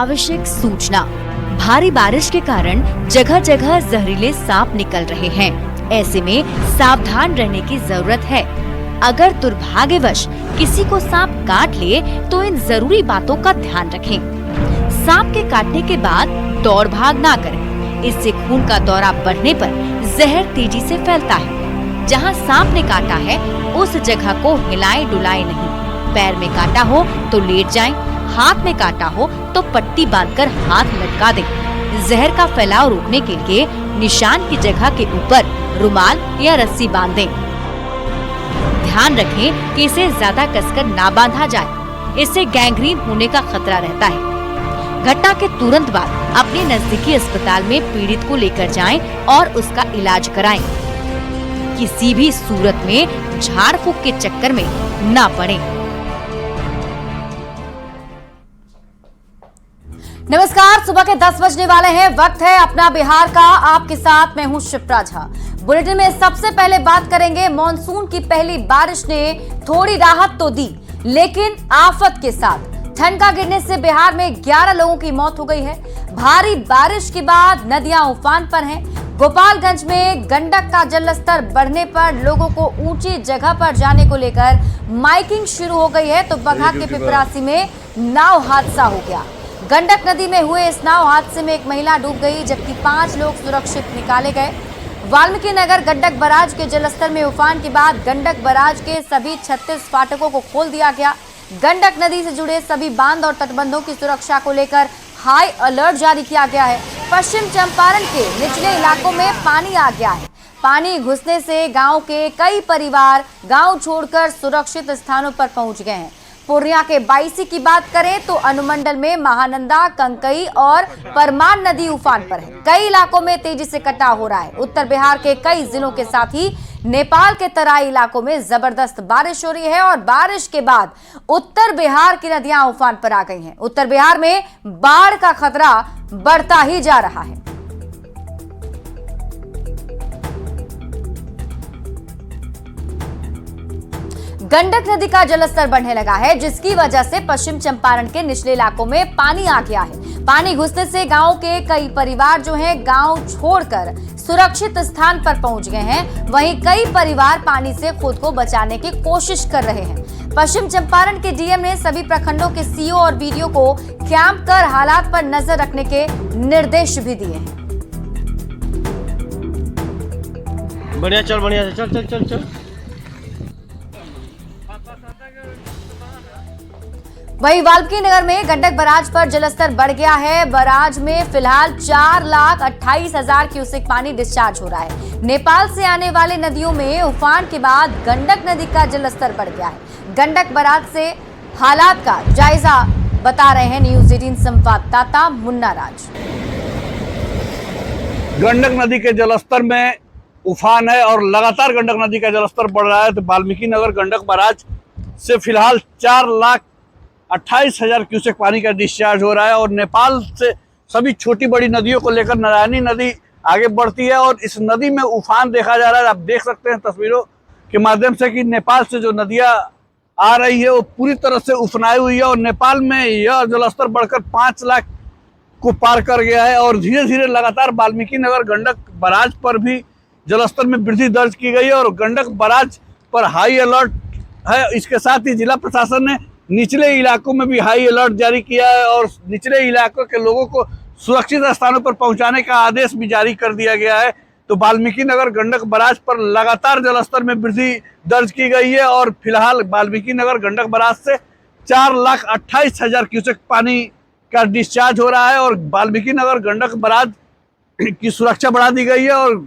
आवश्यक सूचना। भारी बारिश के कारण जगह जगह जहरीले सांप निकल रहे हैं। ऐसे में सावधान रहने की जरूरत है। अगर दुर्भाग्यवश किसी को सांप काट ले तो इन जरूरी बातों का ध्यान रखें। सांप के काटने के बाद दौड़ भाग ना करें। इससे खून का दौरा बढ़ने पर जहर तेजी से फैलता है। जहां सांप ने काटा है उस जगह को हिलाएं डुलाएं नहीं। पैर में काटा हो तो लेट जाएं, हाथ में काटा हो तो पट्टी बांधकर हाथ लटका दें। जहर का फैलाव रोकने के लिए निशान की जगह के ऊपर रुमाल या रस्सी बांध दें। ध्यान रखें कि इसे ज्यादा कसकर ना बांधा जाए, इससे गैंग्रीन होने का खतरा रहता है। घटना के तुरंत बाद अपने नजदीकी अस्पताल में पीड़ित को लेकर जाएं और उसका इलाज कराएं। किसी भी सूरत में झाड़ फूक के चक्कर में ना पड़ें। नमस्कार, सुबह के 10 बजने वाले हैं। वक्त है अपना बिहार का। आपके साथ मैं हूं शिप्रा झा। बुलेटिन में सबसे पहले बात करेंगे, मॉनसून की पहली बारिश ने थोड़ी राहत तो दी, लेकिन आफत के साथ। ठनका गिरने से बिहार में 11 लोगों की मौत हो गई है। भारी बारिश के बाद नदियां उफान पर हैं। गोपालगंज में गंडक का जलस्तर बढ़ने पर लोगों को ऊंची जगह पर जाने को लेकर माइकिंग शुरू हो गई है। तो बगहा के पिपरासी में नाव हादसा हो गया। गंडक नदी में हुए इस नाव हादसे में एक महिला डूब गई, जबकि 5 लोग सुरक्षित निकाले गए। वाल्मीकि नगर गंडक बराज के जलस्तर में उफान के बाद गंडक बराज के सभी 36 फाटकों को खोल दिया गया। गंडक नदी से जुड़े सभी बांध और तटबंधों की सुरक्षा को लेकर हाई अलर्ट जारी किया गया है। पश्चिम चंपारण के निचले इलाकों में पानी आ गया है। पानी घुसने से गांव के कई परिवार गांव छोड़कर सुरक्षित स्थानों पर पहुंच गए हैं। पूर्णिया के बाईसी की बात करें तो अनुमंडल में महानंदा, कंकई और परमान नदी उफान पर है। कई इलाकों में तेजी से कटाव हो रहा है। उत्तर बिहार के कई जिलों के साथ ही नेपाल के तराई इलाकों में जबरदस्त बारिश हो रही है और बारिश के बाद उत्तर बिहार की नदियां उफान पर आ गई हैं। उत्तर बिहार में बाढ़ का खतरा बढ़ता ही जा रहा है। गंडक नदी का जलस्तर बढ़ने लगा है, जिसकी वजह से पश्चिम चंपारण के निचले इलाकों में पानी आ गया है। पानी घुसने से गांव के कई परिवार जो हैं गांव छोड़कर सुरक्षित स्थान पर पहुंच गए हैं। वहीं कई परिवार पानी से खुद को बचाने की कोशिश कर रहे हैं। पश्चिम चंपारण के डीएम ने सभी प्रखंडों के सीओ और बीडीओ को कैंप कर हालात पर नजर रखने के निर्देश भी दिए हैं। बढ़िया चल, बढ़िया चल चल चल चल। वहीं वाल्मीकि नगर में गंडक बराज पर जलस्तर बढ़ गया है। बराज में फिलहाल 4,28,000 क्यूसेक पानी डिस्चार्ज हो रहा है। नेपाल से आने वाले नदियों में उफान के बाद गंडक नदी का जलस्तर बढ़ गया है। गंडक बराज से हालात का जायजा बता रहे हैं न्यूज 18 संवाददाता मुन्ना राज। गंडक नदी के जलस्तर में उफान है और लगातार गंडक नदी का जलस्तर बढ़ रहा है। तो वाल्मीकि नगर गंडक बराज से फिलहाल 4,28,000 क्यूसेक पानी का डिस्चार्ज हो रहा है और नेपाल से सभी छोटी बड़ी नदियों को लेकर नारायणी नदी आगे बढ़ती है और इस नदी में उफान देखा जा रहा है। आप देख सकते हैं तस्वीरों के माध्यम से कि नेपाल से जो नदियां आ रही है वो पूरी तरह से उफनाई हुई है और नेपाल में यह जलस्तर बढ़कर 5 लाख को पार कर गया है और धीरे धीरे लगातार वाल्मीकि नगर गंडक बराज पर भी जलस्तर में वृद्धि दर्ज की गई है और गंडक बराज पर हाई अलर्ट है। इसके साथ ही जिला प्रशासन ने निचले इलाकों में भी हाई अलर्ट जारी किया है और निचले इलाकों के लोगों को सुरक्षित स्थानों पर पहुंचाने का आदेश भी जारी कर दिया गया है। तो वाल्मीकि नगर गंडक बराज पर लगातार जलस्तर में वृद्धि दर्ज की गई है और फिलहाल वाल्मीकि नगर गंडक बराज से 4,28,000 क्यूसेक पानी का डिस्चार्ज हो रहा है और वाल्मीकि नगर गंडक बराज की सुरक्षा बढ़ा दी गई है और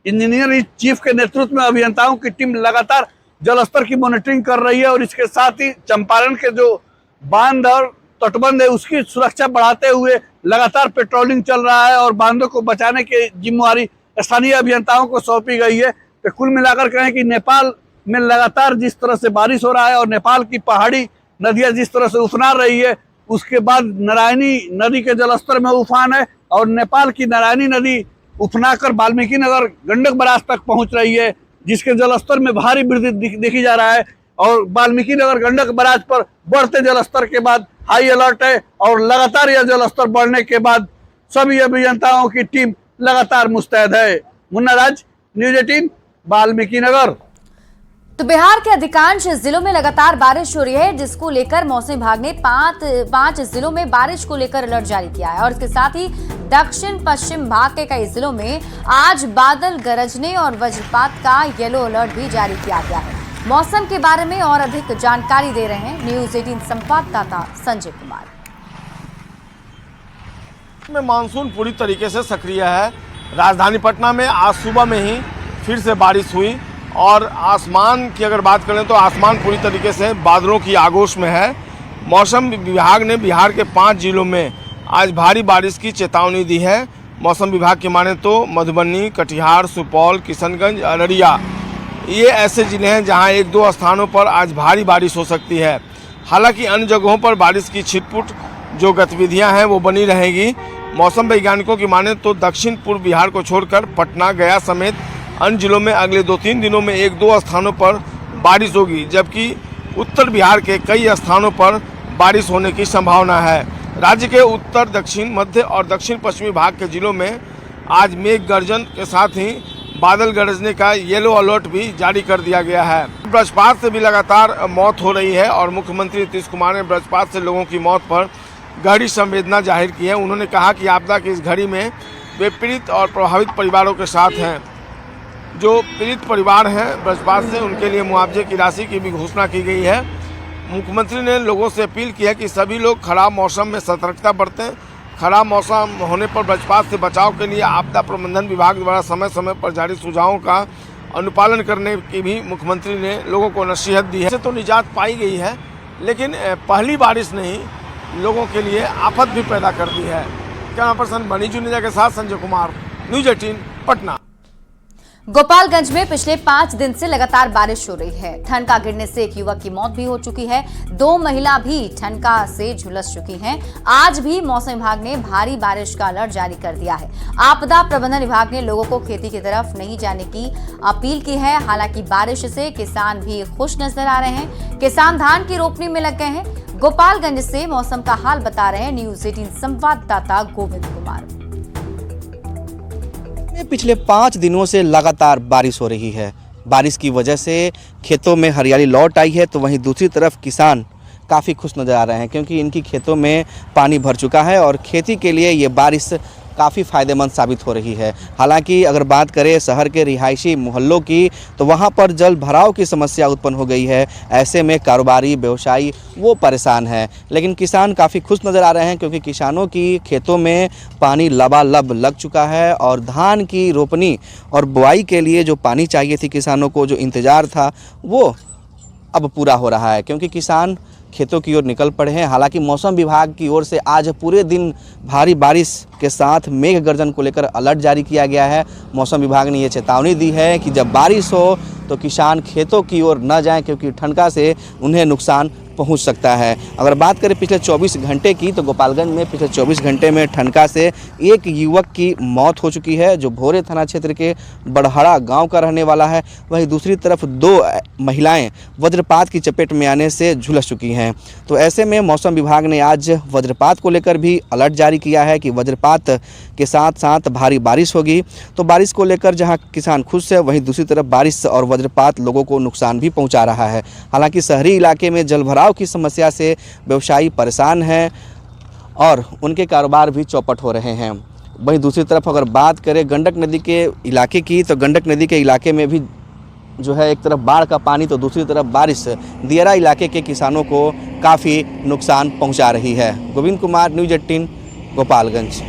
इंजीनियर चीफ के नेतृत्व में अभियंताओं की टीम लगातार जलस्तर की मॉनिटरिंग कर रही है और इसके साथ ही चंपारण के जो बांध और तटबंध है उसकी सुरक्षा बढ़ाते हुए लगातार पेट्रोलिंग चल रहा है और बांधों को बचाने की जिम्मेवारी स्थानीय अभियंताओं को सौंपी गई है। तो कुल मिलाकर कहें कि नेपाल में लगातार जिस तरह से बारिश हो रहा है और नेपाल की पहाड़ी नदियां जिस तरह से उफना रही है, उसके बाद नारायणी नदी के जलस्तर में उफान है और नेपाल की नारायणी नदी उफनाकर वाल्मीकि नगर गंडक बराज तक पहुंच रही है, जिसके जलस्तर में भारी वृद्धि देखी जा रहा है और वाल्मीकि नगर गंडक बराज पर बढ़ते जलस्तर के बाद हाई अलर्ट है और लगातार यह जलस्तर बढ़ने के बाद सभी अभियंताओं की टीम लगातार मुस्तैद है। मुन्ना राज, न्यूज़ 18, वाल्मीकि नगर। तो बिहार के अधिकांश जिलों में लगातार बारिश हो रही है, जिसको लेकर मौसम विभाग ने पांच जिलों में बारिश को लेकर अलर्ट जारी किया है और इसके साथ ही दक्षिण पश्चिम भाग के कई जिलों में आज बादल गरजने और वज्रपात का येलो अलर्ट भी जारी किया गया है। मौसम के बारे में और अधिक जानकारी दे रहे हैं न्यूज़ 18 संवाददाता संजय कुमार। में मानसून पूरी तरीके से सक्रिय है। राजधानी पटना में आज सुबह में ही फिर से बारिश हुई और आसमान की अगर बात करें तो आसमान पूरी तरीके से बादलों की आगोश में है। मौसम विभाग ने बिहार के 5 जिलों में आज भारी बारिश की चेतावनी दी है। मौसम विभाग की माने तो मधुबनी, कटिहार, सुपौल, किशनगंज, अररिया ये ऐसे जिले हैं जहां 1-2 स्थानों पर आज भारी बारिश हो सकती है। हालांकि अन्य जगहों पर बारिश की छिटपुट जो गतिविधियां हैं वो बनी रहेगी। मौसम वैज्ञानिकों की माने तो दक्षिण पूर्व बिहार को छोड़कर पटना, गया समेत अन्य जिलों में अगले 2-3 दिनों में 1-2 स्थानों पर बारिश होगी, जबकि उत्तर बिहार के कई स्थानों पर बारिश होने की संभावना है। राज्य के उत्तर, दक्षिण, मध्य और दक्षिण पश्चिमी भाग के जिलों में आज मेघ गर्जन के साथ ही बादल गरजने का येलो अलर्ट भी जारी कर दिया गया है। वज्रपात से भी लगातार मौत हो रही है और मुख्यमंत्री नीतीश कुमार ने वज्रपात से लोगों की मौत पर गहरी संवेदना जाहिर की है। उन्होंने कहा कि आपदा की इस घड़ी में वे पीड़ित और प्रभावित परिवारों के साथ हैं। जो पीड़ित परिवार हैं वज्रपात से, उनके लिए मुआवजे की राशि की भी घोषणा की गई है। मुख्यमंत्री ने लोगों से अपील की है कि सभी लोग खराब मौसम में सतर्कता बरतें। खराब मौसम होने पर वज्रपात से बचाव के लिए आपदा प्रबंधन विभाग द्वारा समय समय पर जारी सुझावों का अनुपालन करने की भी मुख्यमंत्री ने लोगों को नसीहत दी है। इससे तो निजात पाई गई है, लेकिन पहली बारिश ने ही लोगों के लिए आफत भी पैदा कर दी है। कैमरा पर्सन बनी जुनेजा के साथ संजय कुमार, न्यूज़ 18 पटना। गोपालगंज में पिछले 5 दिन से लगातार बारिश हो रही है। ठनका गिरने से एक युवक की मौत भी हो चुकी है। 2 महिला भी ठनका से झुलस चुकी हैं। आज भी मौसम विभाग ने भारी बारिश का अलर्ट जारी कर दिया है। आपदा प्रबंधन विभाग ने लोगों को खेती की तरफ नहीं जाने की अपील की है। हालांकि बारिश से किसान भी खुश नजर आ रहे हैं। किसान धान की रोपनी में लग गए हैं। गोपालगंज से मौसम का हाल बता रहे हैं न्यूज़ 18 संवाददाता गोविंद कुमार। पिछले 5 दिनों से लगातार बारिश हो रही है। बारिश की वजह से खेतों में हरियाली लौट आई है, तो वहीं दूसरी तरफ किसान काफ़ी खुश नज़र आ रहे हैं क्योंकि इनकी खेतों में पानी भर चुका है और खेती के लिए ये बारिश काफ़ी फ़ायदेमंद साबित हो रही है। हालांकि अगर बात करें शहर के रिहायशी मोहल्लों की, तो वहां पर जल भराव की समस्या उत्पन्न हो गई है। ऐसे में कारोबारी, व्यवसायी वो परेशान हैं, लेकिन किसान काफ़ी खुश नज़र आ रहे हैं क्योंकि किसानों की खेतों में पानी लबालब लग चुका है और धान की रोपनी और बुआई के लिए जो पानी चाहिए थी किसानों को, जो इंतज़ार था, वो अब पूरा हो रहा है क्योंकि किसान खेतों की ओर निकल पड़े हैं। हालांकि मौसम विभाग की ओर से आज पूरे दिन भारी बारिश के साथ मेघ गर्जन को लेकर अलर्ट जारी किया गया है। मौसम विभाग ने ये चेतावनी दी है कि जब बारिश हो तो किसान खेतों की ओर न जाएं क्योंकि ठनका से उन्हें नुकसान पहुंच सकता है। अगर बात करें पिछले 24 घंटे की, तो गोपालगंज में पिछले 24 घंटे में ठनका से एक युवक की मौत हो चुकी है जो भोरे थाना क्षेत्र के बड़हड़ा गांव का रहने वाला है। वहीं दूसरी तरफ 2 महिलाएं वज्रपात की चपेट में आने से झुलस चुकी हैं। तो ऐसे में मौसम विभाग ने आज वज्रपात को लेकर भी अलर्ट जारी किया है कि वज्रपात के साथ साथ भारी बारिश होगी। तो बारिश को लेकर जहाँ किसान खुश है, वहीं दूसरी तरफ बारिश और वज्रपात लोगों को नुकसान भी पहुँचा रहा है। हालाँकि शहरी इलाके में जलभराव की समस्या से व्यवसायी परेशान हैं और उनके कारोबार भी चौपट हो रहे हैं। वहीं दूसरी तरफ अगर बात करें गंडक नदी के इलाके की, तो गंडक नदी के इलाके में भी जो है एक तरफ बाढ़ का पानी तो दूसरी तरफ बारिश दियारा इलाके के किसानों को काफ़ी नुकसान पहुंचा रही है। गोविंद कुमार, न्यूज़ 18 गोपालगंज।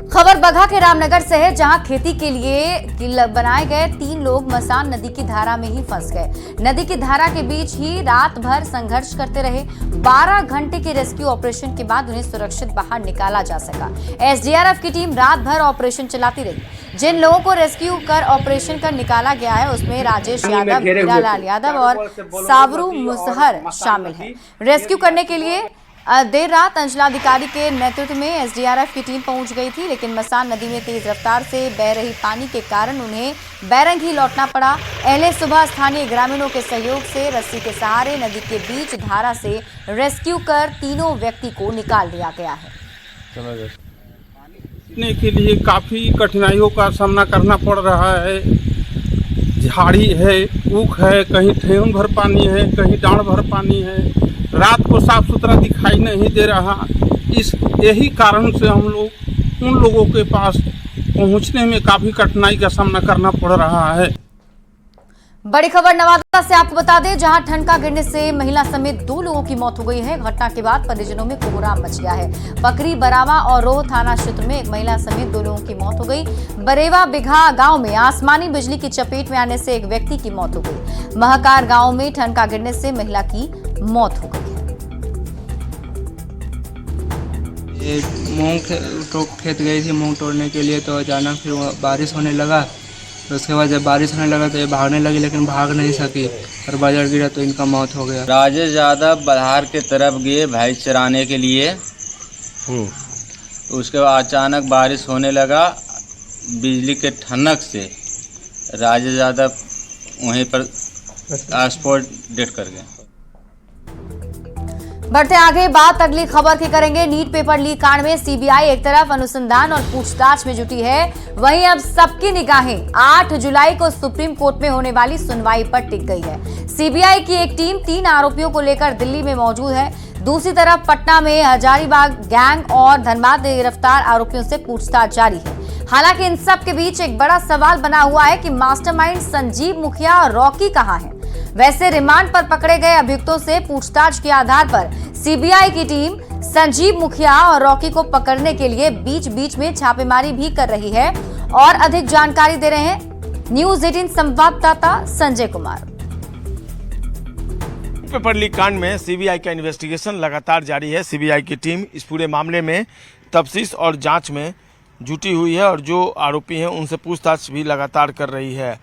खबर बगहा के रामनगर से है, जहां खेती के लिए बनाए गए 3 लोग मसान नदी की धारा में ही फंस गए। नदी की धारा के बीच ही रात भर संघर्ष करते रहे। 12 घंटे के रेस्क्यू ऑपरेशन के बाद उन्हें सुरक्षित बाहर निकाला जा सका। एसडीआरएफ की टीम रात भर ऑपरेशन चलाती रही। जिन लोगों को रेस्क्यू कर ऑपरेशन कर निकाला गया है उसमें राजेश यादव, हीरालाल यादव और सावरू मुसहर शामिल है। रेस्क्यू करने के लिए देर रात अंचलाधिकारी के नेतृत्व में एसडीआरएफ की टीम पहुंच गई थी, लेकिन मसान नदी में तेज रफ्तार से बह रही पानी के कारण उन्हें बैरंग ही लौटना पड़ा। अहले सुबह स्थानीय ग्रामीणों के सहयोग से रस्सी के सहारे नदी के बीच धारा से रेस्क्यू कर तीनों व्यक्ति को निकाल लिया गया है। के लिए काफ़ी कठिनाइयों का सामना करना पड़ रहा है। झाड़ी है, ऊख है, कहीं ठेहुन भर पानी है, कहीं डांड भर पानी है। रात को साफ सुथरा दिखाई नहीं दे रहा। यही कारण से हम लोग उन लोगों के पास पहुंचने में काफ़ी कठिनाई का सामना करना पड़ रहा है। बड़ी खबर नवादा से आपको बता दें, जहां ठनका गिरने से महिला समेत 2 लोगों की मौत हो गई है। घटना के बाद परिजनों में कोहराम मच गया है। पकरी, बरावा और रोह थाना क्षेत्र में एक महिला समेत 2 लोगों की मौत हो गई। बरेवा बिघा गांव में आसमानी बिजली की चपेट में आने से एक व्यक्ति की मौत हो गई। महकार गांव में ठनका गिरने से महिला की मौत हो गई। मूंग खेत गई थी मूंग तोड़ने के लिए, तो अचानक फिर बारिश होने लगा। तो उसके बाद जब बारिश होने लगा तो ये भागने लगी, लेकिन भाग नहीं सकी और बाजार गिरा तो इनका मौत हो गया। राजेश यादव बधार के तरफ गए भैंस चराने के लिए। उसके बाद अचानक बारिश होने लगा। बिजली के ठनक से राजेश यादव वहीं पर स्पॉट डेथ कर गए। बढ़ते आगे, बात अगली खबर की करेंगे। नीट पेपर लीक कांड में सीबीआई एक तरफ अनुसंधान और पूछताछ में जुटी है, वहीं अब सबकी निगाहें 8 जुलाई को सुप्रीम कोर्ट में होने वाली सुनवाई पर टिक गई है। सीबीआई की एक टीम 3 आरोपियों को लेकर दिल्ली में मौजूद है। दूसरी तरफ पटना में हजारीबाग गैंग और धनबाद में गिरफ्तार आरोपियों से पूछताछ जारी है। हालांकि इन सब के बीच एक बड़ा सवाल बना हुआ है कि मास्टरमाइंड संजीव मुखिया और रॉकी कहां है। वैसे रिमांड पर पकड़े गए अभियुक्तों से पूछताछ के आधार पर सीबीआई की टीम संजीव मुखिया और रॉकी को पकड़ने के लिए बीच बीच में छापेमारी भी कर रही है। और अधिक जानकारी दे रहे हैं न्यूज 18 संवाददाता संजय कुमार। पेपर लीक कांड में सीबीआई का इन्वेस्टिगेशन लगातार जारी है। सीबीआई की टीम इस पूरे मामले में तफ्तीश और जांच में जुटी हुई है और जो आरोपी हैं उनसे पूछताछ भी लगातार कर रही है।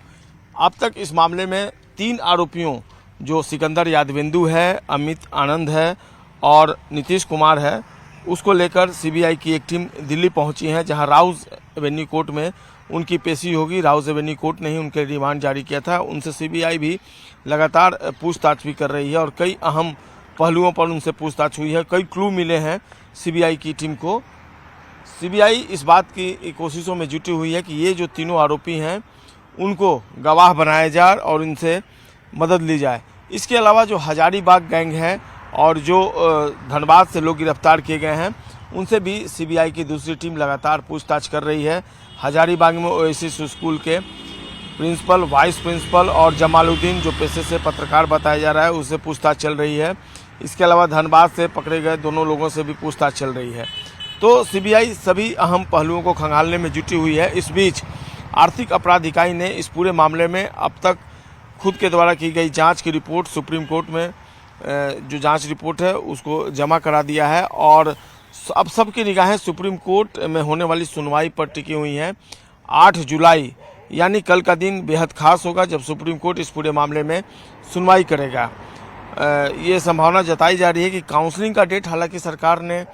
अब तक इस मामले में 3 आरोपियों जो सिकंदर यादवेंदु है, अमित आनंद है और नीतीश कुमार है, उसको लेकर सीबीआई की एक टीम दिल्ली पहुंची है, जहां राउज एवेन्यू कोर्ट में उनकी पेशी होगी। राउज एवेन्यू कोर्ट ने ही उनके रिमांड जारी किया था। उनसे सीबीआई भी लगातार पूछताछ भी कर रही है और कई अहम पहलुओं पर उनसे पूछताछ हुई है। कई क्लू मिले हैं सीबीआई की टीम को। सीबीआई इस बात की कोशिशों में जुटी हुई है कि ये जो तीनों आरोपी हैं उनको गवाह बनाया जाए और इनसे मदद ली जाए। इसके अलावा जो हजारीबाग गैंग है और जो धनबाद से लोग गिरफ्तार किए गए हैं उनसे भी सीबीआई की दूसरी टीम लगातार पूछताछ कर रही है। हजारीबाग में ओएसिस स्कूल के प्रिंसिपल, वाइस प्रिंसिपल और जमालुद्दीन जो पेशे से पत्रकार बताया जा रहा है उससे पूछताछ चल रही है। इसके अलावा धनबाद से पकड़े गए दोनों लोगों से भी पूछताछ चल रही है। तो सीबीआई सभी अहम पहलुओं को खंगालने में जुटी हुई है। इस बीच आर्थिक अपराध इकाई ने इस पूरे मामले में अब तक खुद के द्वारा की गई जांच की रिपोर्ट सुप्रीम कोर्ट में जो जांच रिपोर्ट है उसको जमा करा दिया है और अब सबकी निगाहें सुप्रीम कोर्ट में होने वाली सुनवाई पर टिकी हुई हैं। 8 जुलाई यानी कल का दिन बेहद खास होगा जब सुप्रीम कोर्ट इस पूरे मामले में सुनवाई करेगा। ये संभावना जताई जा रही है कि काउंसलिंग का डेट हालांकि सरकार ने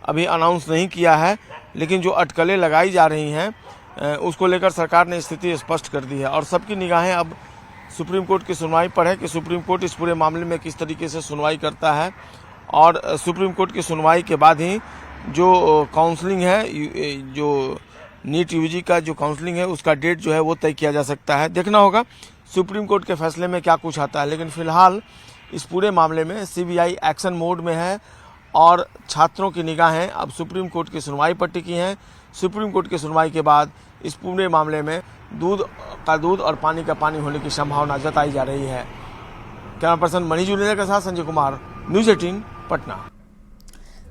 अभी अनाउंस नहीं किया है, लेकिन जो अटकलें लगाई जा रही हैं उसको लेकर सरकार ने स्थिति स्पष्ट कर दी है और सबकी निगाहें अब सुप्रीम कोर्ट की सुनवाई पर है कि सुप्रीम कोर्ट इस पूरे मामले में किस तरीके से सुनवाई करता है। और सुप्रीम कोर्ट की सुनवाई के बाद ही जो काउंसलिंग है, जो नीट यूजी का जो काउंसलिंग है उसका डेट जो है वो तय किया जा सकता है। देखना होगा सुप्रीम कोर्ट के फैसले में क्या कुछ आता है, लेकिन फिलहाल इस पूरे मामले में सीबीआई एक्शन मोड में है और छात्रों की निगाहें अब सुप्रीम कोर्ट की सुनवाई पर टिकी हैं। सुप्रीम कोर्ट की सुनवाई के बाद इस पूरे मामले में दूध का दूध और पानी का पानी होने की संभावना जताई जा रही है। कैमरा पर्सन मनीष जुनेजा के साथ संजय कुमार, न्यूज 18 पटना।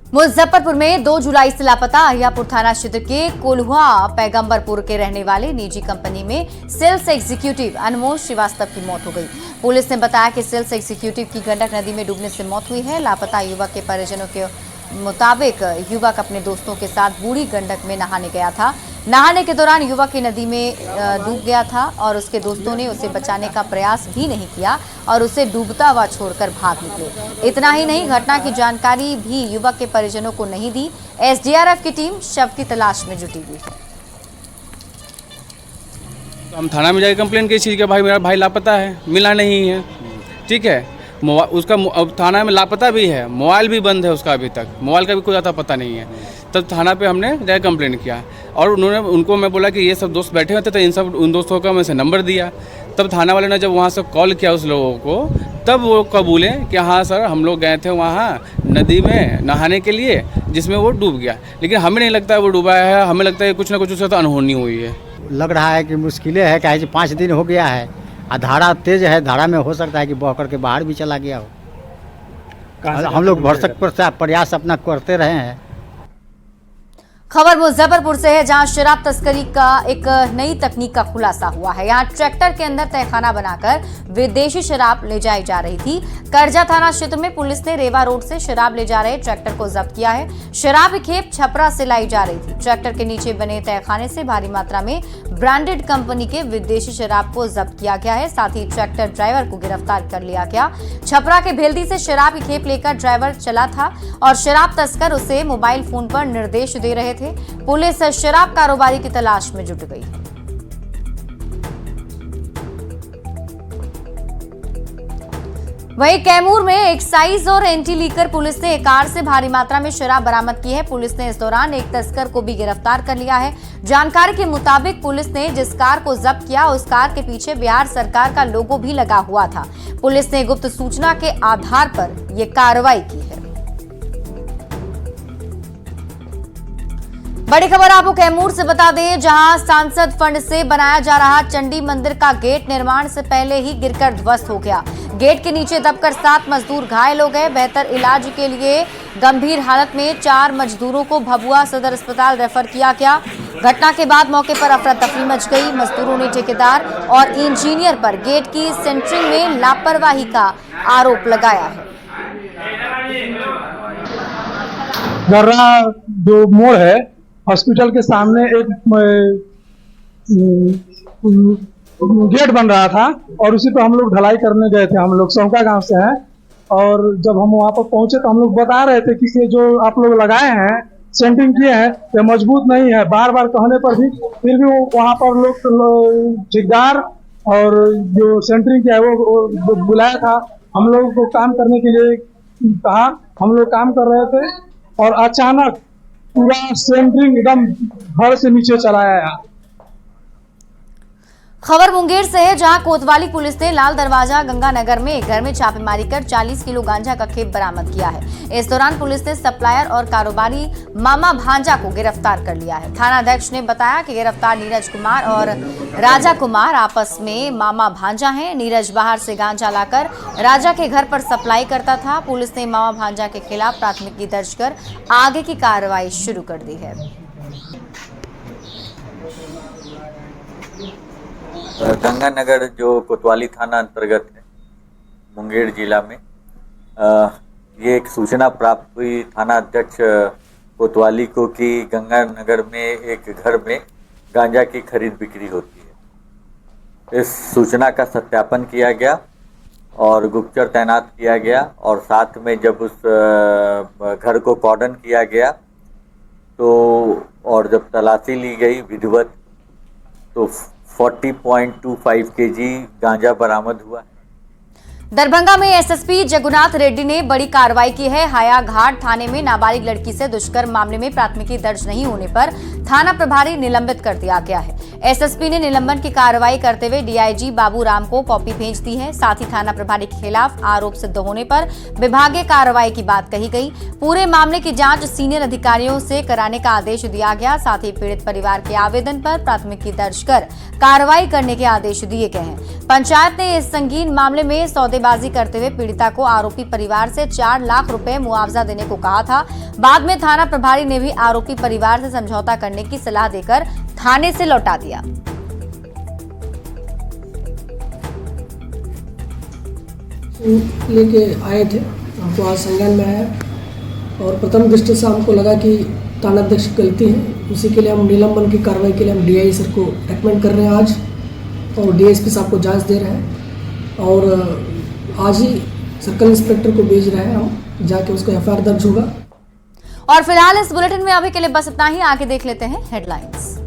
मुजफ्फरपुर में 2 जुलाई से लापता अहियापुर थाना क्षेत्र के कोल्हुआ पैगंबरपुर के रहने वाले निजी कंपनी में सेल्स एग्जीक्यूटिव अनमोल श्रीवास्तव की मौत हो गई। पुलिस ने बताया कि सेल्स एग्जीक्यूटिव की गंडक नदी में डूबने से मौत हुई है। लापता युवक के परिजनों के मुताबिक युवक अपने दोस्तों के साथ बूढ़ी गंडक में नहाने गया था। नहाने के दौरान युवक की नदी में डूब गया था और उसके दोस्तों ने उसे बचाने का प्रयास भी नहीं किया और उसे डूबता हुआ छोड़कर भाग निकले। इतना ही नहीं, घटना की जानकारी भी युवक के परिजनों को नहीं दी। एसडीआरएफ की टीम शव की तलाश में जुटी हुई है। हम थाना में जाके कंप्लेन की चीज़ के भाई मेरा भाई लापता है, मिला नहीं है। ठीक है, उसका थाना में लापता भी है, मोबाइल भी बंद है उसका, अभी तक मोबाइल का भी कोई ज़्यादा पता नहीं है। तब थाना पे हमने जाके कंप्लेन किया और उनको मैं बोला कि ये सब दोस्त बैठे हुए थे, तो उन दोस्तों का मैं से नंबर दिया। तब थाना वाले ने जब वहाँ से कॉल किया उस लोगों को, तब वो कबूले कि हाँ सर, हम लोग गए थे वहाँ नदी में नहाने के लिए, जिसमें वो डूब गया। लेकिन हमें नहीं लगता है वो डूबा है, हमें लगता है कुछ ना कुछ उससे तो अनहोनी हुई है। लग रहा है कि मुश्किलें है, क्या 5 दिन हो गया है, धारा तेज है, धारा में हो सकता है कि बह करके बाहर भी चला गया हो। हम लोग भरसक प्रयास अपना करते रहे हैं। खबर मुजफ्फरपुर से है, जहां शराब तस्करी का एक नई तकनीक का खुलासा हुआ है। यहां ट्रैक्टर के अंदर तहखाना बनाकर विदेशी शराब ले जाई जा रही थी। करजा थाना क्षेत्र में पुलिस ने रेवा रोड से शराब ले जा रहे ट्रैक्टर को जब्त किया है। शराब की खेप छपरा से लाई जा रही थी। ट्रैक्टर के नीचे बने तहखाने से भारी मात्रा में ब्रांडेड कंपनी के विदेशी शराब को जब्त किया गया है। साथ ही ट्रैक्टर ड्राइवर को गिरफ्तार कर लिया गया। छपरा के भेल्दी से शराब की खेप लेकर ड्राइवर चला था और शराब तस्कर उसे मोबाइल फोन पर निर्देश दे रहे थे। पुलिस शराब कारोबारी की तलाश में जुट गई। वहीं कैमूर में एक्साइज और एंटी लीकर पुलिस ने एक कार से भारी मात्रा में शराब बरामद की है। पुलिस ने इस दौरान एक तस्कर को भी गिरफ्तार कर लिया है। जानकारी के मुताबिक पुलिस ने जिस कार को जब्त किया, उस कार के पीछे बिहार सरकार का लोगो भी लगा हुआ था। पुलिस ने गुप्त सूचना के आधार पर यह कार्रवाई की है। बड़ी खबर आपको कैमूर से बता दें, जहां सांसद फंड से बनाया जा रहा चंडी मंदिर का गेट निर्माण से पहले ही गिरकर ध्वस्त हो गया। गेट के नीचे दबकर 7 मजदूर घायल हो गए। बेहतर इलाज के लिए गंभीर हालत में 4 मजदूरों को भभुआ सदर अस्पताल रेफर किया गया। घटना के बाद मौके पर अफरा तफरी मच गई। मजदूरों ने ठेकेदार और इंजीनियर पर गेट की सेंटरिंग में लापरवाही का आरोप लगाया है। गर्रा जो मोड़ है, हॉस्पिटल के सामने एक गेट बन रहा था और उसी पर हम लोग ढलाई करने गए थे। हम लोग सौका गांव से हैं और जब हम वहां पर पहुंचे तो हम लोग बता रहे थे कि ये जो आप लोग लगाए हैं, सेंटिंग किए हैं, ये मजबूत नहीं है। बार बार कहने पर भी फिर भी वहां पर लोग ठेकेदार और जो सेंटरिंग किया है वो बुलाया था। हम लोग को काम करने के लिए कहा, हम लोग काम कर रहे थे और अचानक पूरा सेंटरिंग एकदम घर से नीचे चला आया। खबर मुंगेर से है, जहां कोतवाली पुलिस ने लाल दरवाजा गंगानगर में एक घर में छापेमारी कर 40 किलो गांजा का खेप बरामद किया है। इस दौरान पुलिस ने सप्लायर और कारोबारी मामा भांजा को गिरफ्तार कर लिया है। थाना अध्यक्ष ने बताया कि गिरफ्तार नीरज कुमार और राजा कुमार आपस में मामा भांजा हैं। नीरज बाहर से गांजा लाकर राजा के घर पर सप्लाई करता था। पुलिस ने मामा भांजा के खिलाफ प्राथमिकी दर्ज कर आगे की कार्रवाई शुरू कर दी है। गंगानगर जो कोतवाली थाना अंतर्गत है मुंगेर जिला में, ये एक सूचना प्राप्त हुई थाना अध्यक्ष कोतवाली को कि गंगानगर में एक घर में गांजा की खरीद बिक्री होती है। इस सूचना का सत्यापन किया गया और गुप्तचर तैनात किया गया और साथ में जब उस घर को कॉर्डन किया गया तो और जब तलाशी ली गई विधिवत तो 40.25 केजी गांजा बरामद हुआ। दरभंगा में एसएसपी जगुनाथ रेड्डी ने बड़ी कार्रवाई की है। हायाघाट थाने में नाबालिग लड़की से दुष्कर्म मामले में प्राथमिकी दर्ज नहीं होने पर थाना प्रभारी निलंबित कर दिया गया है। एसएसपी ने निलंबन की कार्रवाई करते हुए डीआईजी बाबू राम को कॉपी भेज दी है। साथ ही थाना प्रभारी के खिलाफ आरोप सिद्ध होने पर विभागीय कार्रवाई की बात कही गई। पूरे मामले की जांच सीनियर अधिकारियों से कराने का आदेश दिया गया। साथ ही पीड़ित परिवार के आवेदन पर प्राथमिकी दर्ज कर कार्रवाई करने के आदेश दिए गए हैं। पंचायत ने इस संगीन मामले में सौदेबाजी करते हुए पीड़िता को आरोपी परिवार से 4 लाख रुपए मुआवजा देने को कहा था। बाद में थाना प्रभारी ने भी आरोपी परिवार से समझौता करने की सलाह देकर थाने से लौटा दिया। लेके आए थे, हमको आज संज्ञान में आया और प्रथम दृष्टि से हमको लगा कि थानाध्यक्ष की गलती है। उसी के लिए हम निलंबन की कार्रवाई के लिए हम डीआई सर को रेकमेंड कर रहे हैं आज, और डीएसपी साहब को जांच दे रहे हैं, और आज ही सर्कल इंस्पेक्टर को भेज रहे हैं, हम जाके उसको एफआईआर दर्ज होगा। और फिलहाल इस बुलेटिन में अभी के लिए बस इतना ही। आगे देख लेते हैं हेडलाइंस।